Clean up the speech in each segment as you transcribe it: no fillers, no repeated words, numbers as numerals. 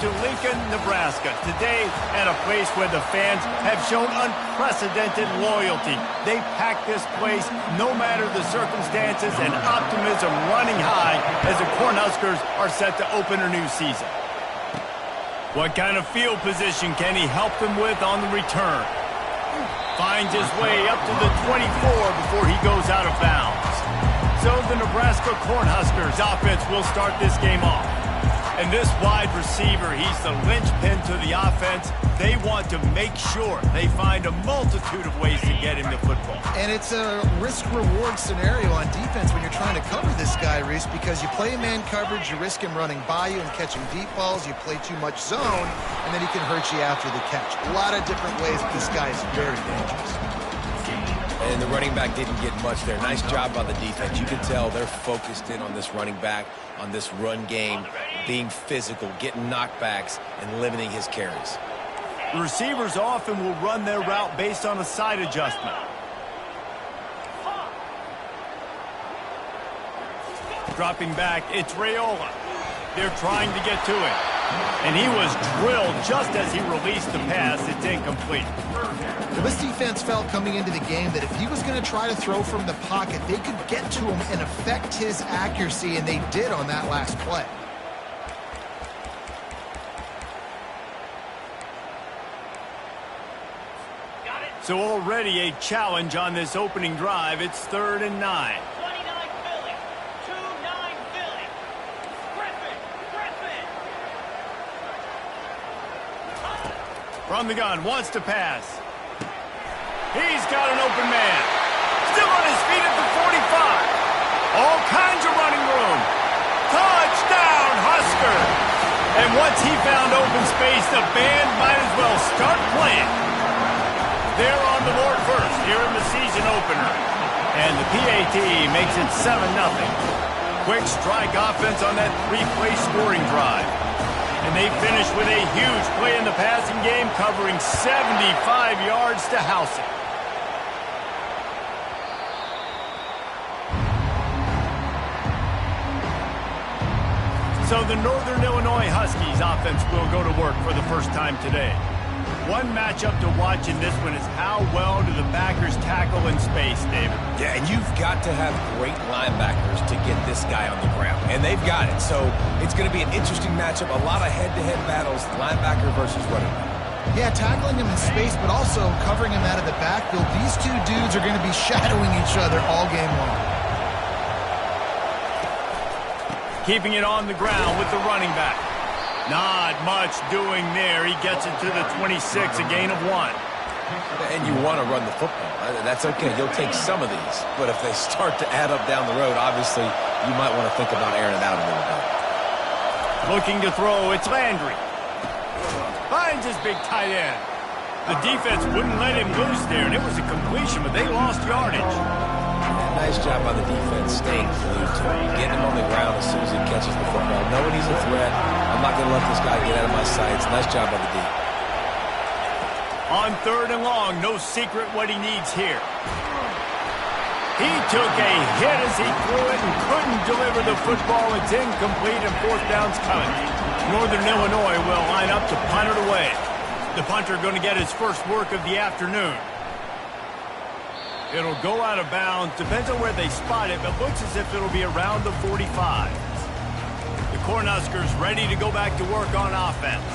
to Lincoln, Nebraska, today at a place where the fans have shown unprecedented loyalty. They pack this place no matter the circumstances, and optimism running high as the Cornhuskers are set to open a new season. What kind of field position can he help them with on the return? Finds his way up to the 24 before he goes out of bounds. So the Nebraska Cornhuskers offense will start this game off. And this wide receiver, he's the linchpin to the offense. They want to make sure they find a multitude of ways to get him the football. And it's a risk-reward scenario on defense when you're trying to cover this guy, Reese, because you play man coverage, you risk him running by you and catching deep balls, you play too much zone, and then he can hurt you after the catch. A lot of different ways, but this guy is very dangerous. And the running back didn't get much there. Nice job by the defense. You can tell they're focused in on this running back, on this run game, being physical, getting knockbacks, and limiting his carries. The receivers often will run their route based on a side adjustment. Dropping back, it's Raiola. They're trying to get to it. And he was drilled just as he released the pass. It's incomplete. Well, this defense felt coming into the game that if he was going to try to throw from the pocket, they could get to him and affect his accuracy, and they did on that last play. So already a challenge on this opening drive. It's 3rd and 9. From the gun, wants to pass. He's got an open man. Still on his feet at the 45. All kinds of running room. Touchdown, Husker! And once he found open space, the band might as well start playing. They're on the board first here in the season opener. And the PAT makes it 7-0. Quick strike offense on that 3-play scoring drive. And they finish with a huge play in the passing game, covering 75 yards to house it. So the Northern Illinois Huskies offense will go to work for the first time today. One matchup to watch in this one is how well do the backers tackle in space, David? Yeah, and you've got to have great linebackers to get this guy on the ground. And they've got it. So it's going to be an interesting matchup. A lot of head-to-head battles, linebacker versus running back. Yeah, tackling him in space, but also covering him out of the backfield. These two dudes are going to be shadowing each other all game long. Keeping it on the ground with the running back. Not much doing there. He gets it to the 26, a gain of 1. And you want to run the football. That's okay. You'll take some of these. But if they start to add up down the road, obviously, you might want to think about airing it out a little bit. Looking to throw, it's Landry. Finds his big tight end. The defense wouldn't let him loose there, and it was a completion, but they lost yardage. Nice job by the defense, staying glued to him, getting him on the ground as soon as he catches the football. Knowing he's a threat, I'm not going to let this guy get out of my sights. Nice job by the D. On 3rd and long, no secret what he needs here. He took a hit as he threw it and couldn't deliver the football. It's incomplete and 4th down's coming. Northern Illinois will line up to punt it away. The punter going to get his first work of the afternoon. It'll go out of bounds. Depends on where they spot it, but looks as if it'll be around the 45. The Cornhuskers ready to go back to work on offense.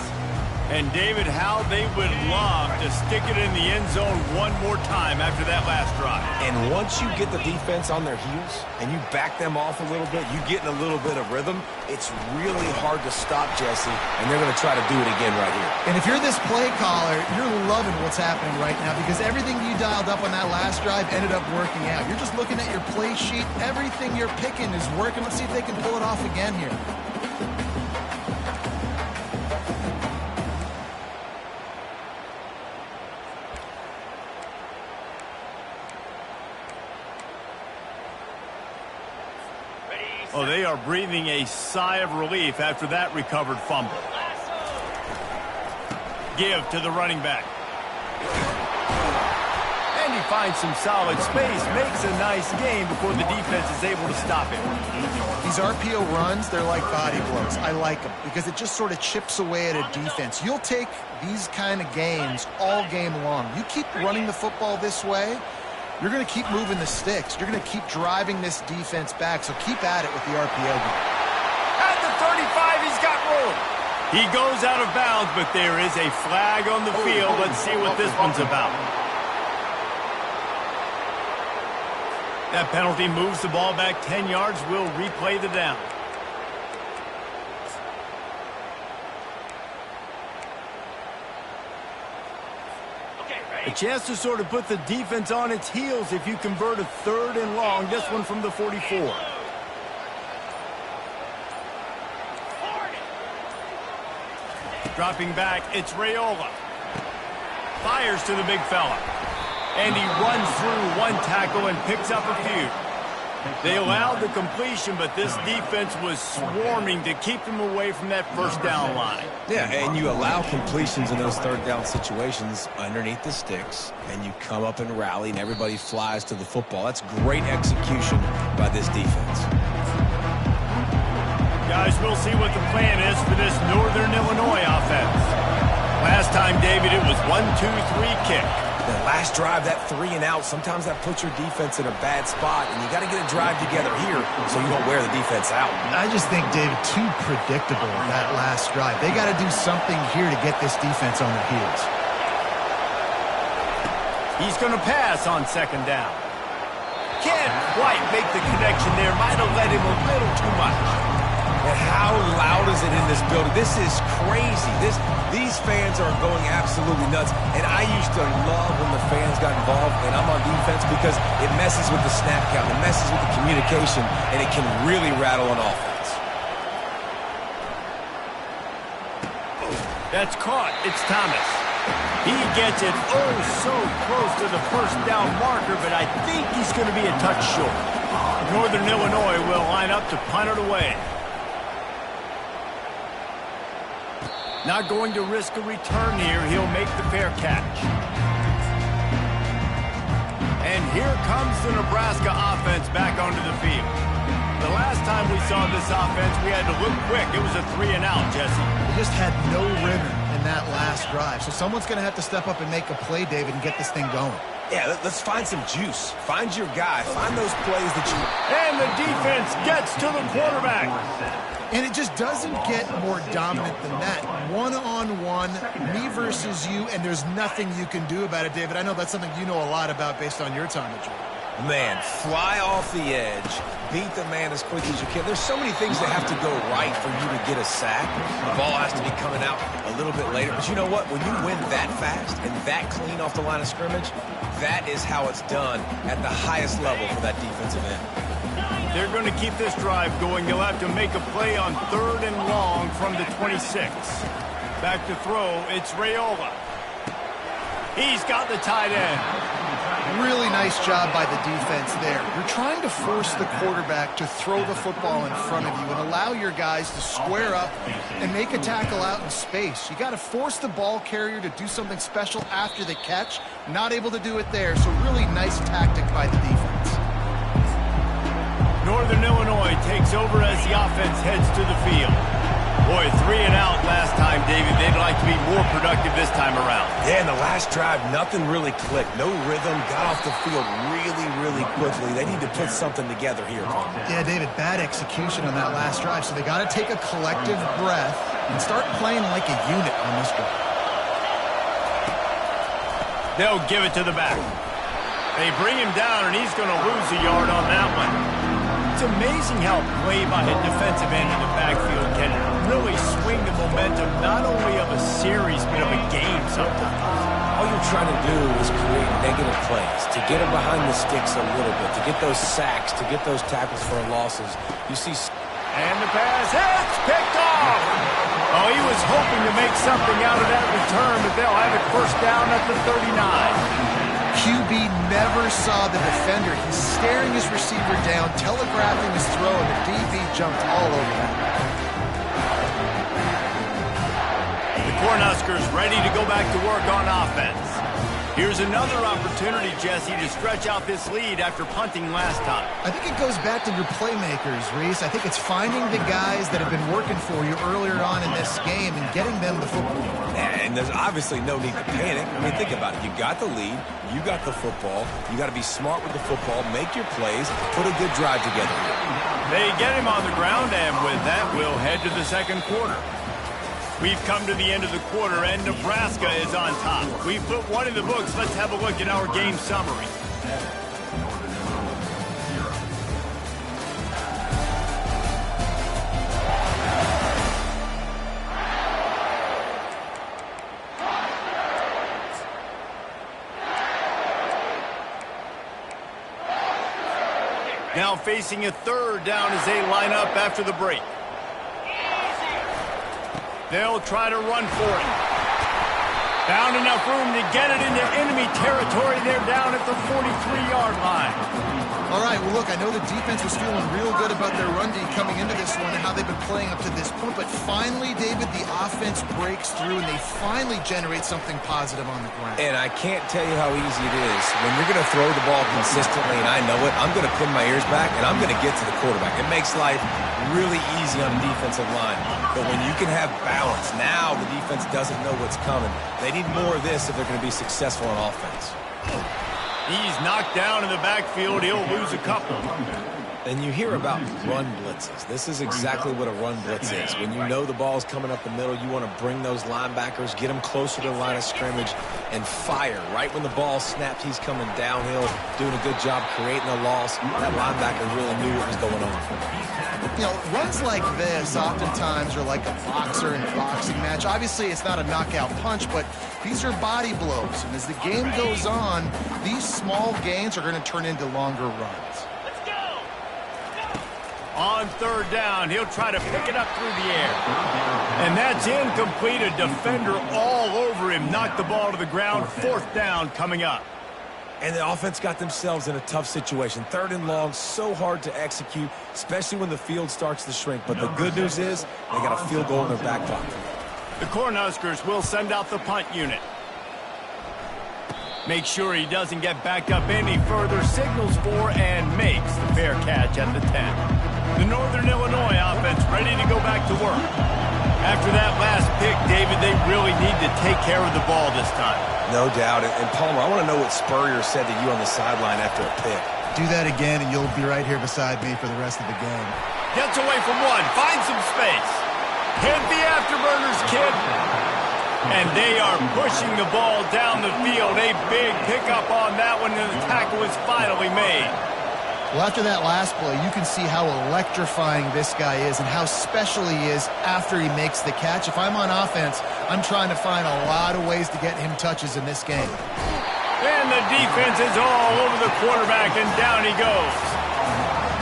And, David, how they would love to stick it in the end zone one more time after that last drive. And once you get the defense on their heels and you back them off a little bit, you get in a little bit of rhythm, it's really hard to stop, Jesse, and they're going to try to do it again right here. And if you're this play caller, you're loving what's happening right now because everything you dialed up on that last drive ended up working out. You're just looking at your play sheet. Everything you're picking is working. Let's see if they can pull it off again here. Oh, they are breathing a sigh of relief after that recovered fumble. Give to the running back. And he he finds some solid space, makes a nice gain before the defense is able to stop him. These RPO runs, they're like body blows. I like them because it just sort of chips away at a defense. You'll take these kind of gains all game long. You keep running the football this way, you're going to keep moving the sticks. You're going to keep driving this defense back, so keep at it with the RPO game. At the 35, he's got room. He goes out of bounds, but there is a flag on the field. Let's see what this one's about. That penalty moves the ball back 10 yards. We'll replay the down. A chance to sort of put the defense on its heels if you convert a 3rd and long. This one from the 44. Dropping back, it's Raiola. Fires to the big fella. And he runs through one tackle and picks up a few. They allowed the completion, but this defense was swarming to keep them away from that first down line. Yeah, and you allow completions in those 3rd down situations underneath the sticks, and you come up and rally, and everybody flies to the football. That's great execution by this defense. Guys, we'll see what the plan is for this Northern Illinois offense. Last time, David, it was 1-2-3 kick. The last drive, that 3 and out, sometimes that puts your defense in a bad spot, and you got to get a drive together here so you don't wear the defense out. I just think, David, too predictable that last drive. They got to do something here to get this defense on their heels. He's going to pass on 2nd down. Can't quite make the connection there. Might have let him a little too much. And how loud is it in this building? This is crazy. These fans are going absolutely nuts. And I used to love when the fans got involved, and I'm on defense because it messes with the snap count. It messes with the communication, and it can really rattle an offense. That's caught. It's Thomas. He gets it so close to the 1st down marker, but I think he's going to be a touch short. Northern Illinois will line up to punt it away. Not going to risk a return here. He'll make the fair catch. And here comes the Nebraska offense back onto the field. The last time we saw this offense, we had to look quick. It was a 3 and out, Jesse. They just had no rhythm in that last drive. So someone's going to have to step up and make a play, David, and get this thing going. Yeah, let's find some juice. Find your guy. Find those plays that you... And the defense gets to the quarterback. And it just doesn't get more dominant than that. One-on-one, me versus you, and there's nothing you can do about it, David. I know that's something you know a lot about based on your time at Georgia. Man, fly off the edge, beat the man as quick as you can. There's so many things that have to go right for you to get a sack. The ball has to be coming out a little bit later. But you know what? When you win that fast and that clean off the line of scrimmage, that is how it's done at the highest level for that defensive end. They're going to keep this drive going. They'll have to make a play on 3rd and long from the 26. Back to throw, it's Raiola. He's got the tight end. Really nice job by the defense there. You're trying to force the quarterback to throw the football in front of you and allow your guys to square up and make a tackle out in space. You got to force the ball carrier to do something special after the catch. Not able to do it there, so really nice tactic by the defense. Northern Illinois takes over as the offense heads to the field. Boy, 3 and out last time, David. They'd like to be more productive this time around. Yeah, in the last drive, nothing really clicked. No rhythm, got off the field really quickly. They need to put something together here, Tom. Yeah, David, bad execution on that last drive. So they got to take a collective breath and start playing like a unit on this drive. They'll give it to the back. They bring him down, and he's going to lose a yard on that one. It's amazing how play by a defensive end in the backfield can really swing the momentum not only of a series but of a game sometimes. All you're trying to do is create negative plays, to get them behind the sticks a little bit, to get those sacks, to get those tackles for losses. You see... And the pass, it's picked off! Oh, he was hoping to make something out of that return, but they'll have it 1st down at the 39. QB never saw the defender. He's staring his receiver down, telegraphing his throw, and the DB jumped all over that. The Cornhuskers ready to go back to work on offense. Here's another opportunity, Jesse, to stretch out this lead after punting last time. I think it goes back to your playmakers, Reese. I think it's finding the guys that have been working for you earlier on in this game and getting them the football. And there's obviously no need to panic. I mean, think about it. You got the lead. You got the football. You got to be smart with the football, make your plays, put a good drive together here. They get him on the ground, and with that, we'll head to the second quarter. We've come to the end of the quarter, and Nebraska is on top. We've put one in the books. Let's have a look at our game summary. Now facing a third down as they line up after the break. They'll try to run for it. Found enough room to get it into enemy territory. They're down at the 43-yard line. All right, well, look, I know the defense was feeling real good about their run D coming into this one and how they've been playing up to this point, but finally, David, the offense breaks through and they finally generate something positive on the ground. And I can't tell you how easy it is. When you're going to throw the ball consistently, and I know it, I'm going to pin my ears back, and I'm going to get to the quarterback. It makes life really easy on the defensive line. But when you can have balance, now the defense doesn't know what's coming. They need more of this if they're going to be successful on offense. He's knocked down in the backfield. He'll lose a couple. And you hear about run blitzes. This is exactly what a run blitz is. When you know the ball's coming up the middle, you want to bring those linebackers, get them closer to the line of scrimmage, and fire. Right when the ball snaps, he's coming downhill, doing a good job creating a loss. That linebacker really knew what was going on. You know, runs like this oftentimes are like a boxer in a boxing match. Obviously, it's not a knockout punch, but these are body blows. And as the game goes on, these small gains are going to turn into longer runs. On third down, he'll try to pick it up through the air. And that's incomplete. A defender all over him. Knocked the ball to the ground. Fourth down coming up. And the offense got themselves in a tough situation. Third and long, so hard to execute, especially when the field starts to shrink. But the good news is they got a field goal in their back pocket. The Cornhuskers will send out the punt unit. Make sure he doesn't get backed up any further. Signals for and makes the fair catch at the 10. The Northern Illinois offense ready to go back to work. After that last pick, David, they really need to take care of the ball this time. No doubt. And Palmer, I want to know what Spurrier said to you on the sideline after a pick. Do that again, and you'll be right here beside me for the rest of the game. Gets away from one. Finds some space. Hit the afterburners, kid. And they are pushing the ball down the field. A big pickup on that one, and the tackle is finally made. Well, after that last play, you can see how electrifying this guy is and how special he is after he makes the catch. If I'm on offense, I'm trying to find a lot of ways to get him touches in this game. And the defense is all over the quarterback, and down he goes.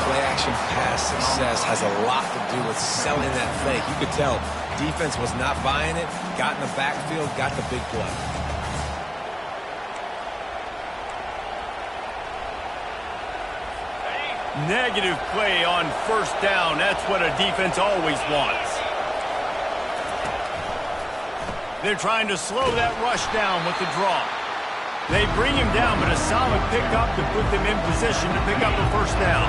Play-action pass success has a lot to do with selling that fake. You could tell defense was not buying it, got in the backfield, got the big play. Negative play on first down. That's what a defense always wants. They're trying to slow that rush down with the draw. They bring him down, but a solid pickup to put them in position to pick up the first down.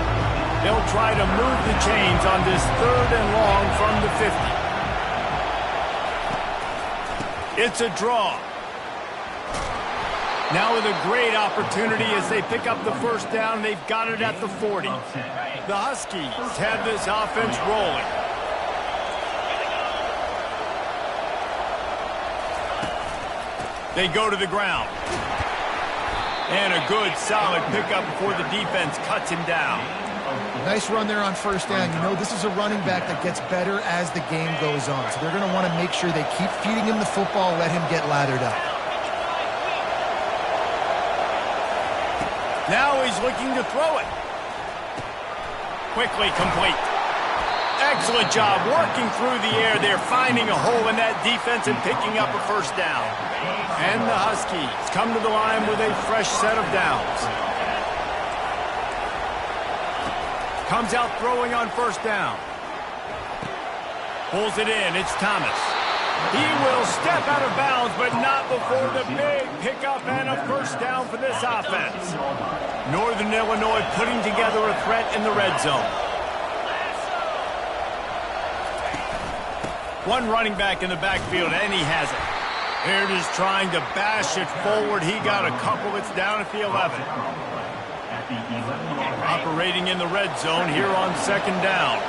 They'll try to move the chains on this third and long from the 50. It's a draw. Now with a great opportunity as they pick up the first down. They've got it at the 40. The Huskies have this offense rolling. They go to the ground. And a good, solid pickup before the defense cuts him down. Nice run there on first down. You know, this is a running back that gets better as the game goes on. So they're going to want to make sure they keep feeding him the football, let him get lathered up. Now he's looking to throw it. Quickly complete. Excellent job working through the air. They're finding a hole in that defense and picking up a first down. And the Huskies come to the line with a fresh set of downs. Comes out throwing on first down. Pulls it in. It's Thomas. He will step out of bounds, but not before the big pickup and a first down for this offense. Northern Illinois putting together a threat in the red zone. One running back in the backfield, and he has it. Here it is trying to bash it forward. He got a couple. It's down at the 11. Operating in the red zone here on second down.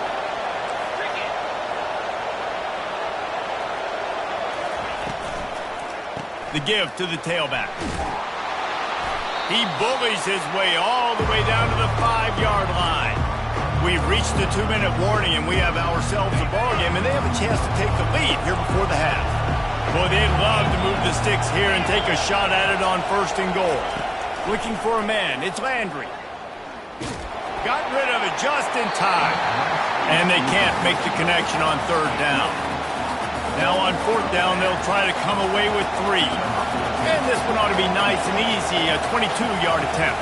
The give to the tailback. He bullies his way all the way down to the 5-yard line. We've reached the 2-minute warning, and we have ourselves a ball game, and they have a chance to take the lead here before the half. Boy, they'd love to move the sticks here and take a shot at it on 1st and goal. Looking for a man. It's Landry. Got rid of it just in time. And they can't make the connection on 3rd down. Now on 4th down, they'll try to come away with 3. And this one ought to be nice and easy, a 22-yard attempt.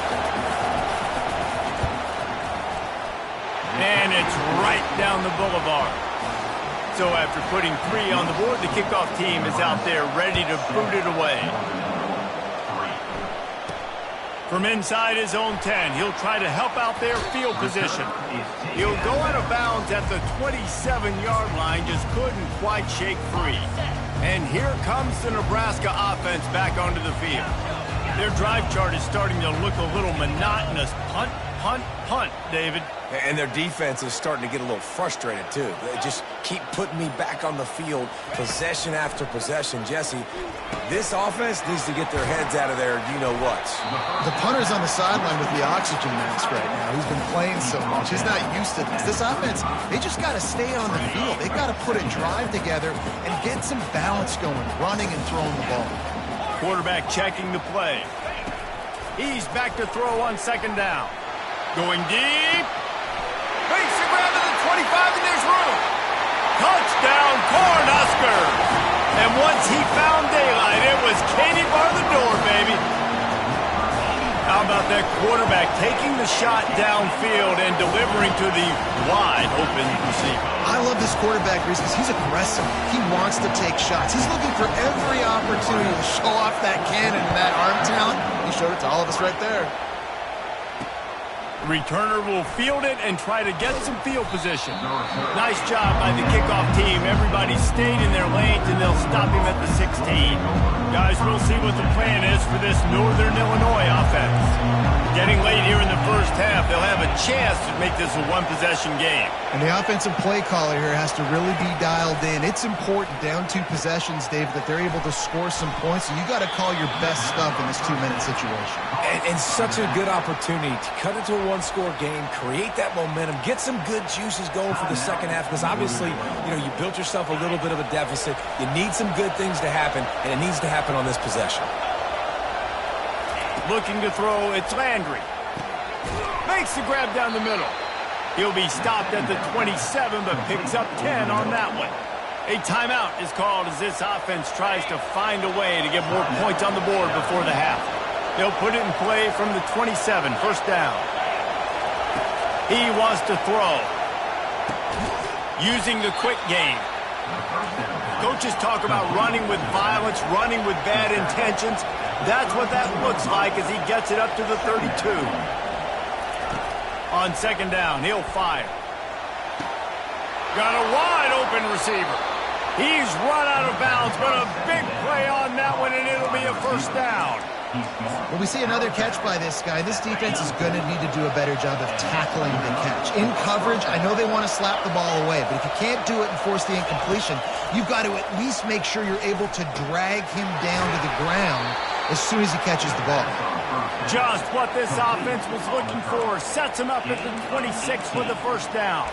And it's right down the boulevard. So after putting 3 on the board, the kickoff team is out there ready to boot it away. From inside his own 10, he'll try to help out their field position. He'll go out of bounds at the 27-yard line, just couldn't quite shake free. And here comes the Nebraska offense back onto the field. Their drive chart is starting to look a little monotonous. Punt, punt, punt, David. And their defense is starting to get a little frustrated, too. They just keep putting me back on the field, possession after possession. Jesse, this offense needs to get their heads out of there, you-know-whats. The punter's on the sideline with the oxygen mask right now. He's been playing so much. He's not used to this. This offense, they just got to stay on the field. They got to put a drive together and get some balance going, running and throwing the ball. Quarterback checking the play. He's back to throw on 2nd down. Going deep. Makes the grab to the 25, and there's room. Touchdown, Cornhuskers. And once he found daylight, it was Katie bar the door, baby. How about that quarterback taking the shot downfield and delivering to the wide-open receiver? I love this quarterback, Reese, because he's aggressive. He wants to take shots. He's looking for every opportunity to show off that cannon and that arm talent. He showed it to all of us right there. Returner will field it and try to get some field position. Nice job by the kickoff team. Everybody stayed in their lanes, and they'll stop him at the 16. Guys, we'll see what the plan is for this Northern Illinois offense. Getting late here in the first half, they'll have a chance to make this a one-possession game. And the offensive play caller here has to really be dialed in. It's important, down 2 possessions, Dave, that they're able to score some points. So you got to call your best stuff in this 2-minute situation. And such a good opportunity to cut into a one-score game, create that momentum, get some good juices going for the second half, because obviously, you built yourself a little bit of a deficit. You need some good things to happen, and it needs to happen on this possession. Looking to throw, it's Landry. Makes the grab down the middle. He'll be stopped at the 27, but picks up 10 on that one. A timeout is called as this offense tries to find a way to get more points on the board before the half. They'll put it in play from the 27, 1st down. He wants to throw. Using the quick game. Coaches talk about running with violence, running with bad intentions. That's what that looks like as he gets it up to the 32. On 2nd down, he'll fire. Got a wide open receiver. He's run out of bounds, but a big play on that one, and it'll be a 1st down. Well, we see another catch by this guy. This defense is going to need to do a better job of tackling the catch. In coverage, I know they want to slap the ball away, but if you can't do it and force the incompletion, you've got to at least make sure you're able to drag him down to the ground as soon as he catches the ball. Just what this offense was looking for. Sets him up at the 26 for the 1st down.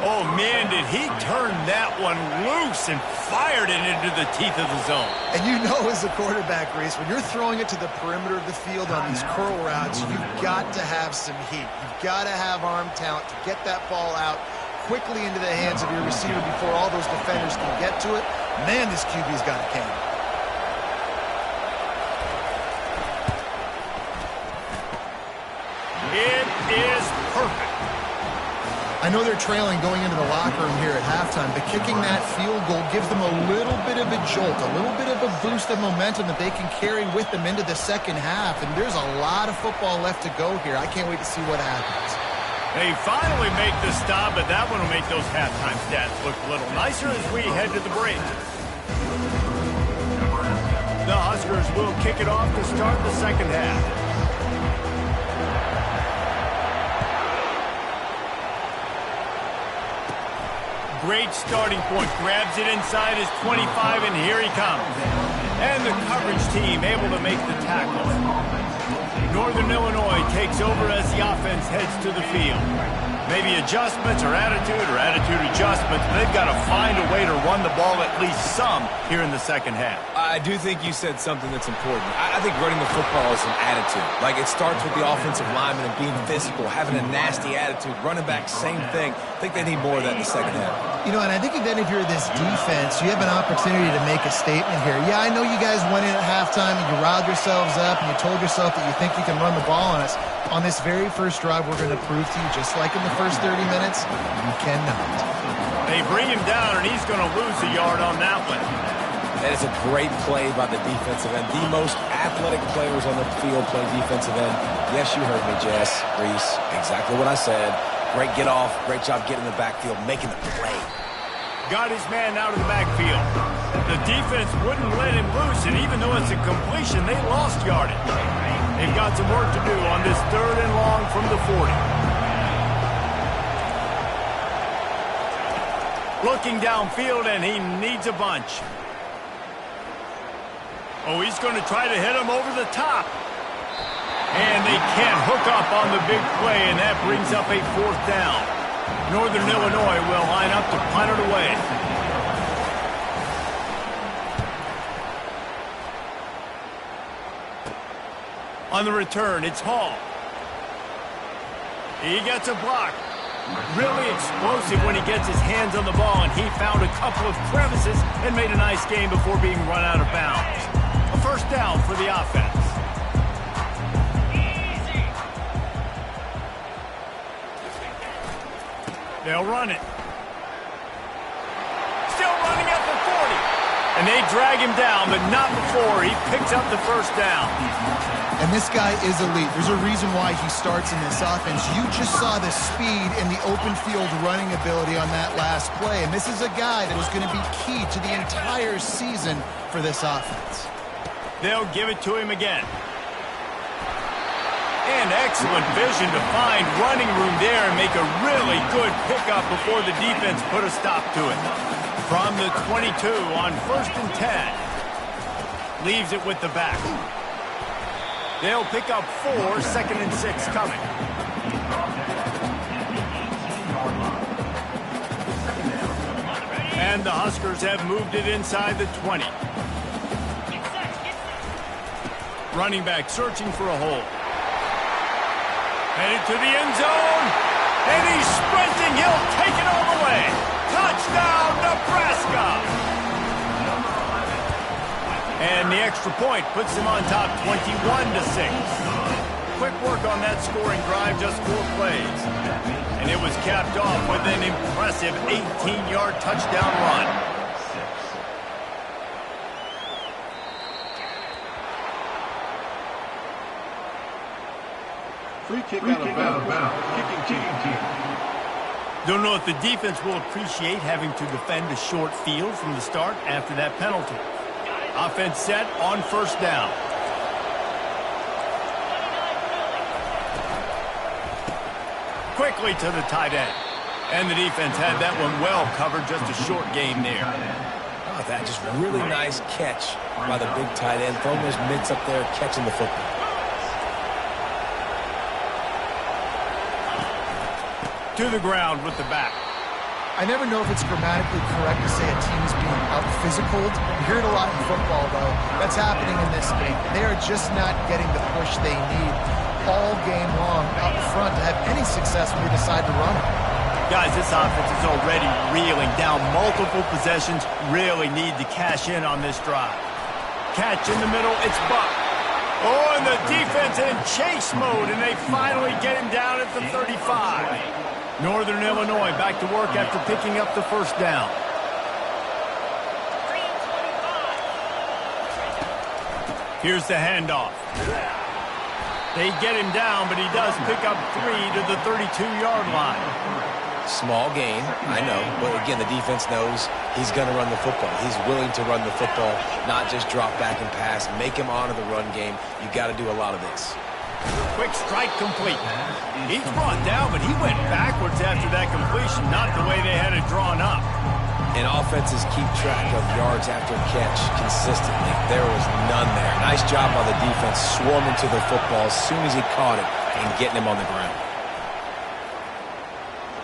Oh, man, did he turn that one loose and fired it into the teeth of the zone. And you know as a quarterback, Reese, when you're throwing it to the perimeter of the field on these curl routes, you've got to have some heat. You've got to have arm talent to get that ball out quickly into the hands of your receiver before all those defenders can get to it. Man, this QB's got a cannon. It is perfect. I know they're trailing going into the locker room here at halftime, but kicking that field goal gives them a little bit of a jolt, a little bit of a boost of momentum that they can carry with them into the second half. And there's a lot of football left to go here. I can't wait to see what happens. They finally make the stop, but that one will make those halftime stats look a little nicer as we head to the break. The Huskers will kick it off to start the second half. Great starting point. Grabs it inside his 25, and here he comes. And the coverage team able to make the tackle. Northern Illinois takes over as the offense heads to the field. Maybe adjustments or attitude adjustments. They've got to find a way to run the ball at least some here in the second half. I do think you said something that's important. I think running the football is an attitude. Like, it starts with the offensive lineman and being physical, having a nasty attitude. Running back, same thing. I think they need more of that in the second half. You know, and I think then if you're this defense, you have an opportunity to make a statement here. Yeah, I know you guys went in at halftime and you riled yourselves up and you told yourself that you think you can run the ball on us. On this very first drive, we're going to prove to you, just like in the first 30 minutes, you cannot. They bring him down, and he's going to lose a yard on that one. That is a great play by the defensive end. The most athletic players on the field play defensive end. Yes, you heard me, Jess, Reese. Exactly what I said. Great get off. Great job getting in the backfield, making the play. Got his man out of the backfield. The defense wouldn't let him loose, and even though it's a completion, they lost yardage. They've got some work to do on this 3rd and long from the 40. Looking downfield, and he needs a bunch. Oh, he's going to try to hit him over the top. And they can't hook up on the big play, and that brings up a 4th down. Northern Illinois will line up to punt it away. On the return, it's Hall. He gets a block. Really explosive when he gets his hands on the ball, and he found a couple of crevices and made a nice game before being run out of bounds. A 1st down for the offense. They'll run it. Still running at the 40. And they drag him down, but not before he picks up the 1st down. And this guy is elite. There's a reason why he starts in this offense. You just saw the speed and the open field running ability on that last play. And this is a guy that is going to be key to the entire season for this offense. They'll give it to him again. And excellent vision to find running room there and make a really good pickup before the defense put a stop to it. From the 22 on 1st and 10. Leaves it with the back. They'll pick up 4, 2nd and 6 coming. And the Huskers have moved it inside the 20. Running back searching for a hole. Headed to the end zone. And he's sprinting. He'll take it all the way. Touchdown, Nebraska! And the extra point puts them on top 21-6. Quick work on that scoring drive, just 4 plays. And it was capped off with an impressive 18-yard touchdown run. Free kick out of bounds. Kicking team. Don't know if the defense will appreciate having to defend a short field from the start after that penalty. Offense set on 1st down. Quickly to the tight end. And the defense had that one well covered, just a short gain there. Oh, that just really nice catch by the big tight end. Throwing those mitts up there, catching the football. To the ground with the back. I never know if it's grammatically correct to say a team is being out-physicaled. You hear it a lot in football, though. That's happening in this game. They are just not getting the push they need all game long up front to have any success when they decide to run it. Guys, this offense is already reeling down multiple possessions. Really need to cash in on this drive. Catch in the middle. It's Buck. Oh, and the defense in chase mode, and they finally get him down at the 35. Northern Illinois back to work after picking up the first down. Here's the handoff. They get him down, but he does pick up 3 to the 32-yard line. Small gain, I know, but again, the defense knows he's going to run the football. He's willing to run the football, not just drop back and pass, make him honor the run game. You got to do a lot of this. Quick strike complete. He's brought down, but he went backwards after that completion, not the way they had it drawn up. And offenses keep track of yards after catch consistently. There was none there. Nice job by the defense swarming to the football as soon as he caught it and getting him on the ground.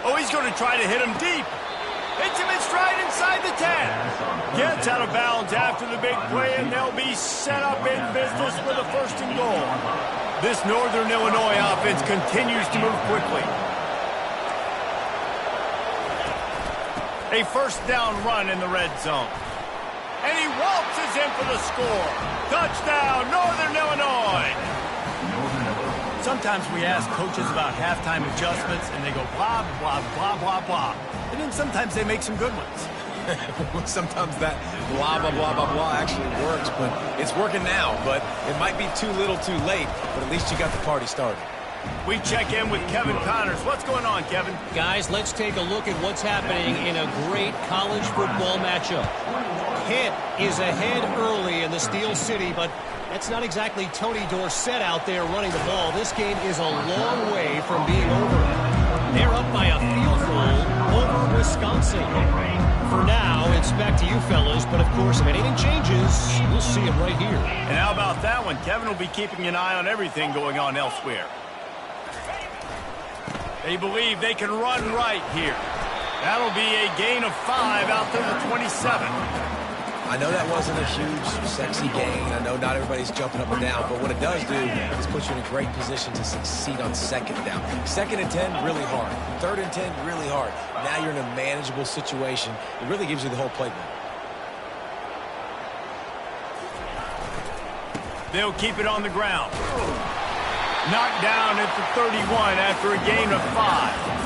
Oh, he's going to try to hit him deep. Hits him in stride inside the 10. Gets out of bounds after the big play, and they'll be set up in business with a first and goal. This Northern Illinois offense continues to move quickly. A first down run in the red zone. And he waltzes in for the score. Touchdown, Northern Illinois. Sometimes we ask coaches about halftime adjustments, and they go blah, blah, blah, blah, blah. And then sometimes they make some good ones. Sometimes that blah, blah, blah, blah, blah actually works, but it's working now. But it might be too little too late, but at least you got the party started. We check in with Kevin Connors. What's going on, Kevin? Guys, let's take a look at what's happening in a great college football matchup. Pitt is ahead early in the Steel City, but that's not exactly Tony Dorsett out there running the ball. This game is a long way from being over. They're up by a field goal over Wisconsin. For now, it's back to you fellas, but of course, if anything changes, we'll see it right here. And how about that one? Kevin will be keeping an eye on everything going on elsewhere. They believe they can run right here. That'll be a gain of 5 out to the 27. I know that wasn't a huge, sexy gain. I know not everybody's jumping up and down, but what it does do is put you in a great position to succeed on second down. Second and 10, really hard. Third and 10, really hard. Now you're in a manageable situation. It really gives you the whole playbook. They'll keep it on the ground. Knocked down at the 31 after a gain of 5.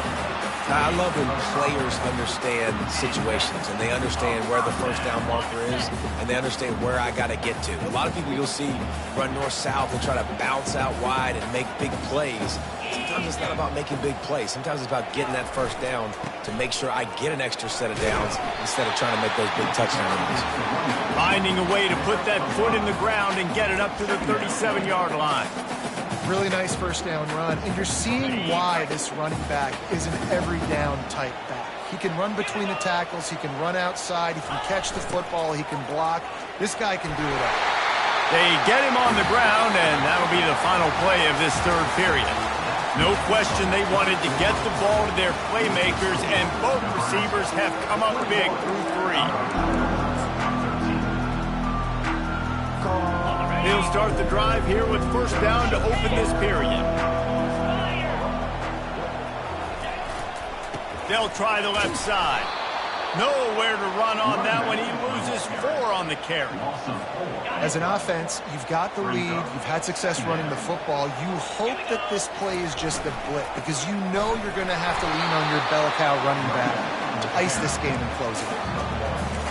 I love when players understand situations and they understand where the first down marker is and they understand where I got to get to. A lot of people you'll see run north-south and try to bounce out wide and make big plays. Sometimes it's not about making big plays. Sometimes it's about getting that first down to make sure I get an extra set of downs instead of trying to make those big touchdown runs. Finding a way to put that foot in the ground and get it up to the 37-yard line. Really nice first down run, and you're seeing why this running back is an every down type back. He can run between the tackles, he can run outside, he can catch the football, he can block. This guy can do it all. They get him on the ground, and that'll be the final play of this third period. No question they wanted to get the ball to their playmakers, and both receivers have come up big through 3. He'll start the drive here with first down to open this period. They'll try the left side. Nowhere to run on that one. He loses 4 on the carry. As an offense, you've got the lead. You've had success running the football. You hope that this play is just a blip because you know you're going to have to lean on your bell cow running back to ice this game and close it.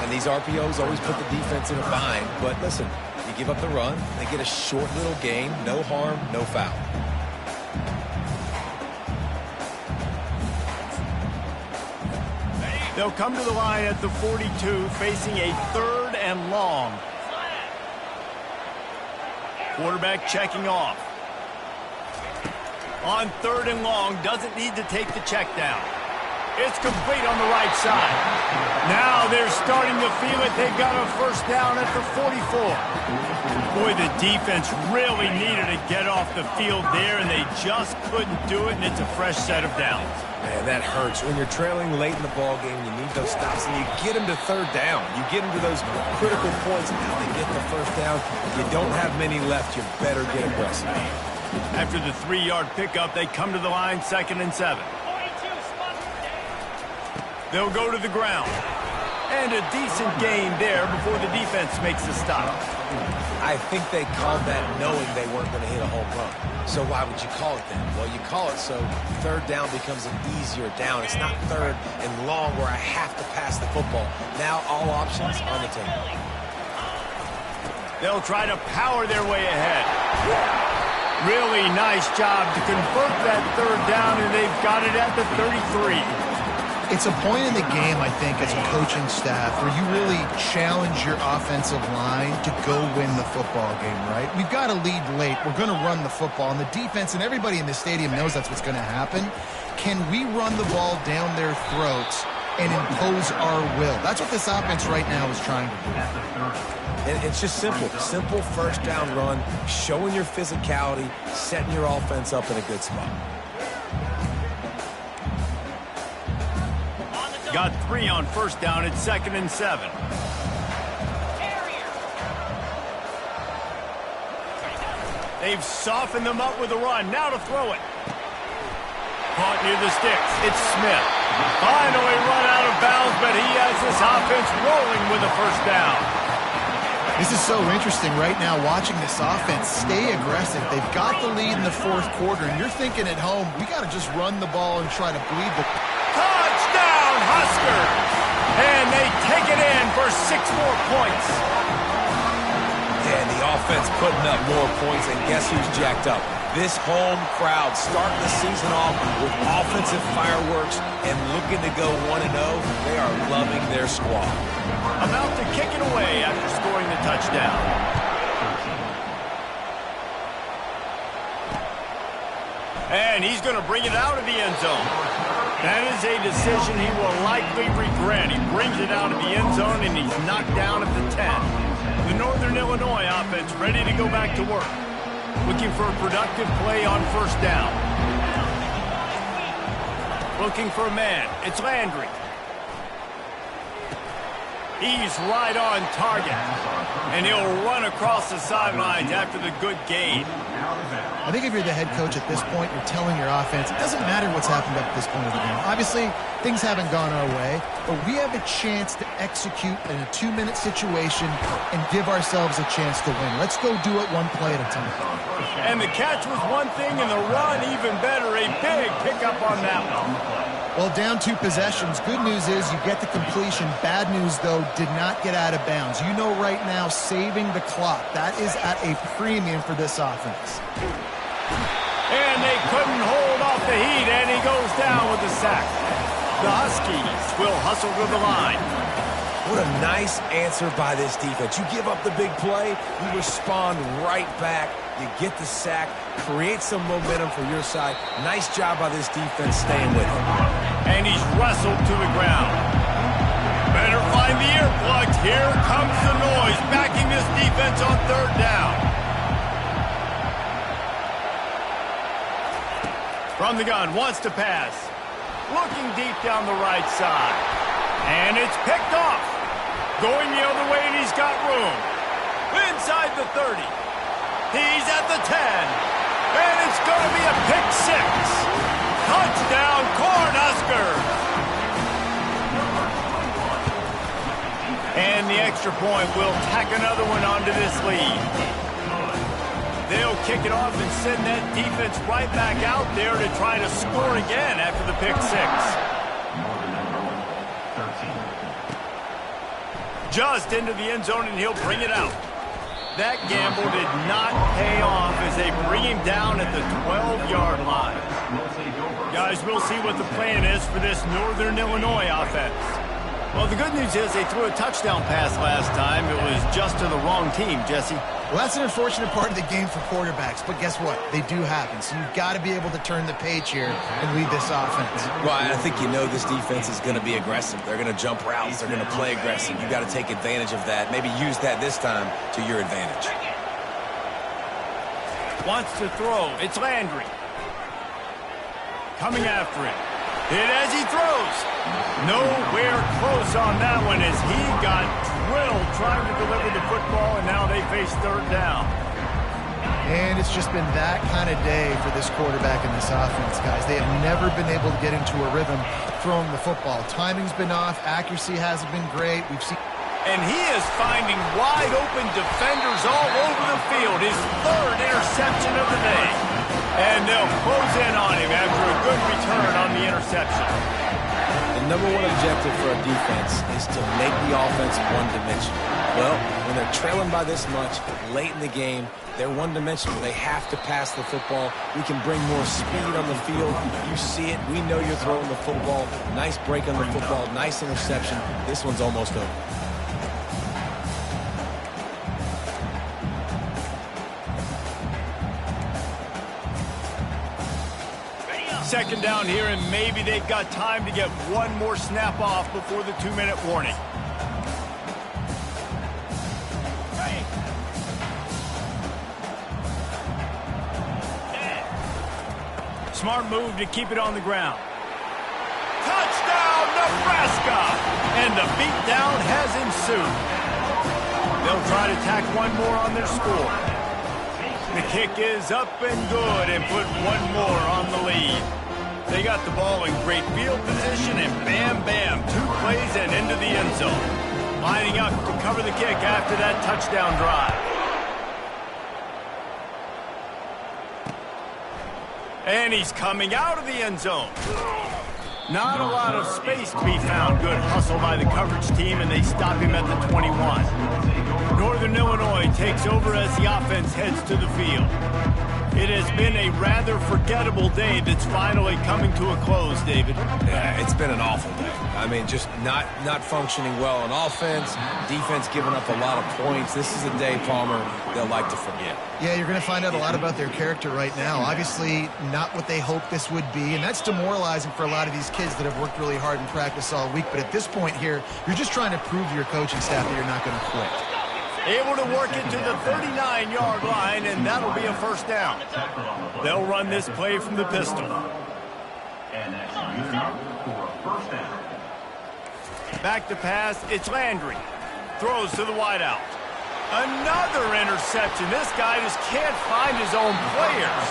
And these RPOs always put the defense in a bind. But listen, you give up the run, they get a short little gain, no harm, no foul. They'll come to the line at the 42, facing a 3rd and long. Quarterback checking off. On 3rd and long, doesn't need to take the check down. It's complete on the right side. Now they're starting to feel it. They've got a first down at the 44. Boy, the defense really needed to get off the field there, and they just couldn't do it, and it's a fresh set of downs. Man, that hurts. When you're trailing late in the ball game, you need those stops, and you get them to 3rd down. You get them to those critical points, and now they get the first down. If you don't have many left, you better get aggressive. After the 3-yard pickup, they come to the line 2nd and 7. They'll go to the ground. And a decent gain there before the defense makes a stop. I think they called that knowing they weren't going to hit a home run. So why would you call it then? Well, you call it so third down becomes an easier down. It's not third and long where I have to pass the football. Now all options on the table. They'll try to power their way ahead. Really nice job to convert that third down, and they've got it at the 33. It's a point in the game, I think, as a coaching staff where you really challenge your offensive line to go win the football game, right? We've got to lead late. We're going to run the football. And the defense and everybody in the stadium knows that's what's going to happen. Can we run the ball down their throats and impose our will? That's what this offense right now is trying to do. And it's just simple. Simple first down run, showing your physicality, setting your offense up in a good spot. Got 3 on first down at 2nd and 7. They've softened them up with a run. Now to throw it. Caught near the sticks. It's Smith. Finally run out of bounds, but he has this offense rolling with a first down. This is so interesting right now, watching this offense stay aggressive. They've got the lead in the fourth quarter, and you're thinking at home, we got to just run the ball and try to bleed the... Touchdown, Huskers! And they take it in for 6 more points. And the offense putting up more points, and guess who's jacked up? This home crowd starting the season off with offensive fireworks and looking to go 1-0. They are loving their squad. About to kick it away after scoring the touchdown. And he's going to bring it out of the end zone. That is a decision he will likely regret. He brings it out of the end zone, and he's knocked down at the 10. The Northern Illinois offense ready to go back to work. Looking for a productive play on first down. Looking for a man. It's Landry. He's right on target. And he'll run across the sidelines after the good gain. I think if you're the head coach at this point, you're telling your offense, it doesn't matter what's happened up to this point of the game. Obviously, things haven't gone our way, but we have a chance to execute in a 2-minute situation and give ourselves a chance to win. Let's go do it one play at a time. And the catch was one thing, and the run even better. A big pickup on that one. Well, down 2 possessions. Good news is you get the completion. Bad news, though, did not get out of bounds. You know right now, saving the clock. That is at a premium for this offense. And they couldn't hold off the heat, and he goes down with the sack. The Huskies will hustle to the line. What a nice answer by this defense. You give up the big play, you respond right back. You get the sack, create some momentum for your side. Nice job by this defense staying with him. And he's wrestled to the ground. Better find the earplugs. Here comes the noise, backing this defense on third down. From the gun, wants to pass. Looking deep down the right side. And it's picked off. Going the other way, and he's got room. Inside the 30. He's at the 10. And it's going to be a pick 6. Touchdown, Cornhuskers. And the extra point will tack another one onto this lead. They'll kick it off and send that defense right back out there to try to score again after the pick 6. Just into the end zone, and he'll bring it out. That gamble did not pay off as they bring him down at the 12-yard line. Guys, we'll see what the plan is for this Northern Illinois offense. Well, the good news is they threw a touchdown pass last time. It was just to the wrong team, Jesse. Well, that's an unfortunate part of the game for quarterbacks, but guess what? They do happen. So you've got to be able to turn the page here and lead this offense. Well, I think you know this defense is going to be aggressive. They're going to jump routes. They're going to play aggressive. You've got to take advantage of that. Maybe use that this time to your advantage. Wants to throw. It's Landry. Coming after it. Hit as he throws. Nowhere close on that one as he got drilled trying to deliver the football, and now they face third down. And it's just been that kind of day for this quarterback and this offense, guys. They have never been able to get into a rhythm throwing the football. Timing's been off. Accuracy hasn't been great. We've seen... And he is finding wide-open defenders all over the field. His third interception of the day. And they'll close in on him after a good return on the interception. The number one objective for a defense is to make the offense one-dimensional. Well, when they're trailing by this much late in the game, they're one-dimensional. They have to pass the football. We can bring more speed on the field. You see it. We know you're throwing the football. Nice break on the football. Nice interception. This one's almost over. Second down here, and maybe they've got time to get one more snap off before the 2-minute warning. Smart move to keep it on the ground. Touchdown, Nebraska! And the beatdown has ensued. They'll try to tack one more on their score. The kick is up and good and put one more on the lead. They got the ball in great field position, and bam, bam, 2 plays and into the end zone. Lining up to cover the kick after that touchdown drive. And he's coming out of the end zone. Not a lot of space to be found. Good hustle by the coverage team, and they stop him at the 21. Northern Illinois takes over as the offense heads to the field. It has been a rather forgettable day that's finally coming to a close, David. Yeah, it's been an awful day. I mean, just not functioning well on offense, defense giving up a lot of points. This is a day, Palmer, they'll like to forget. Yeah, you're going to find out a lot about their character right now. Obviously, not what they hoped this would be, and that's demoralizing for a lot of these kids that have worked really hard in practice all week. But at this point here, you're just trying to prove to your coaching staff that you're not going to quit. Able to work it to the 39-yard line, and that'll be a first down. They'll run this play from the pistol. And that's good enough for a first down. Back to pass, it's Landry. Throws to the wideout. Another interception. This guy just can't find his own players.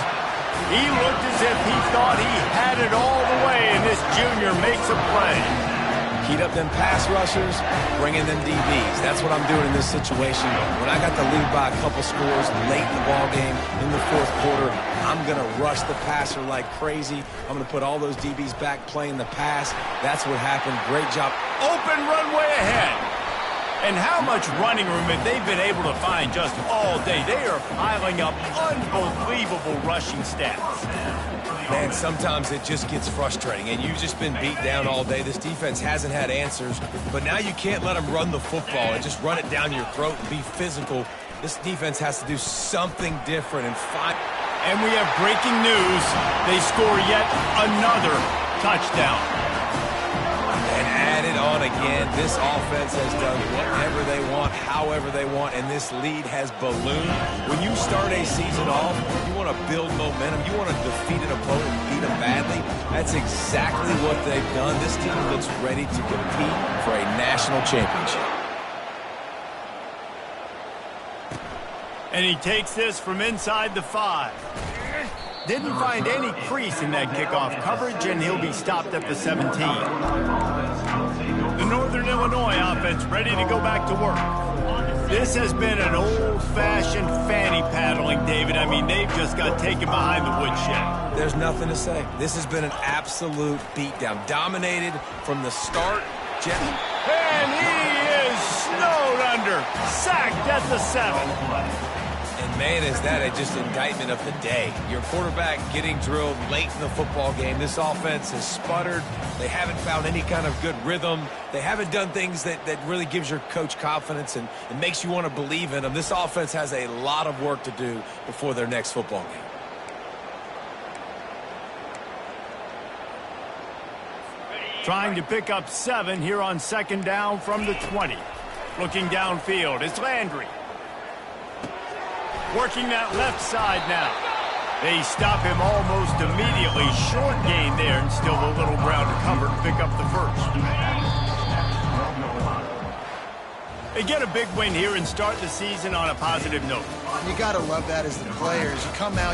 He looked as if he thought he had it all the way, and this junior makes a play. Heat up them pass rushers, bring in them DBs. That's what I'm doing in this situation. When I got the lead by a couple scores late in the ball game, in the fourth quarter, I'm going to rush the passer like crazy. I'm going to put all those DBs back playing the pass. That's what happened. Great job. Open runway ahead. And how much running room have they been able to find just all day? They are piling up unbelievable rushing stats. Man, sometimes it just gets frustrating, and you've just been beat down all day. This defense hasn't had answers, but now you can't let them run the football and just run it down your throat and be physical. This defense has to do something different and find. And we have breaking news. They score yet another touchdown. And add it on again. This offense has done whatever they want, however they want, and this lead has ballooned. When you start a season off, you want to build momentum. You want to defeat an opponent and beat them badly. That's exactly what they've done. This team looks ready to compete for a national championship. And he takes this from inside the 5. Didn't find any crease in that kickoff coverage, and he'll be stopped at the 17. The Northern Illinois offense ready to go back to work. This has been an old-fashioned fanny paddling, David. I mean, they've just got taken behind the woodshed. There's nothing to say. This has been an absolute beatdown. Dominated from the start. And he is snowed under. Sacked at the 7. And man, is that just indictment of the day. Your quarterback getting drilled late in the football game. This offense has sputtered. They haven't found any kind of good rhythm. They haven't done things that really gives your coach confidence and it makes you want to believe in them. This offense has a lot of work to do before their next football game. Trying to pick up 7 here on second down from the 20. Looking downfield, it's Landry. Working that left side now. They stop him almost immediately. Short gain there, and still a little ground to cover to pick up the first. They get a big win here and start the season on a positive note. You got to love that as the players. You come out.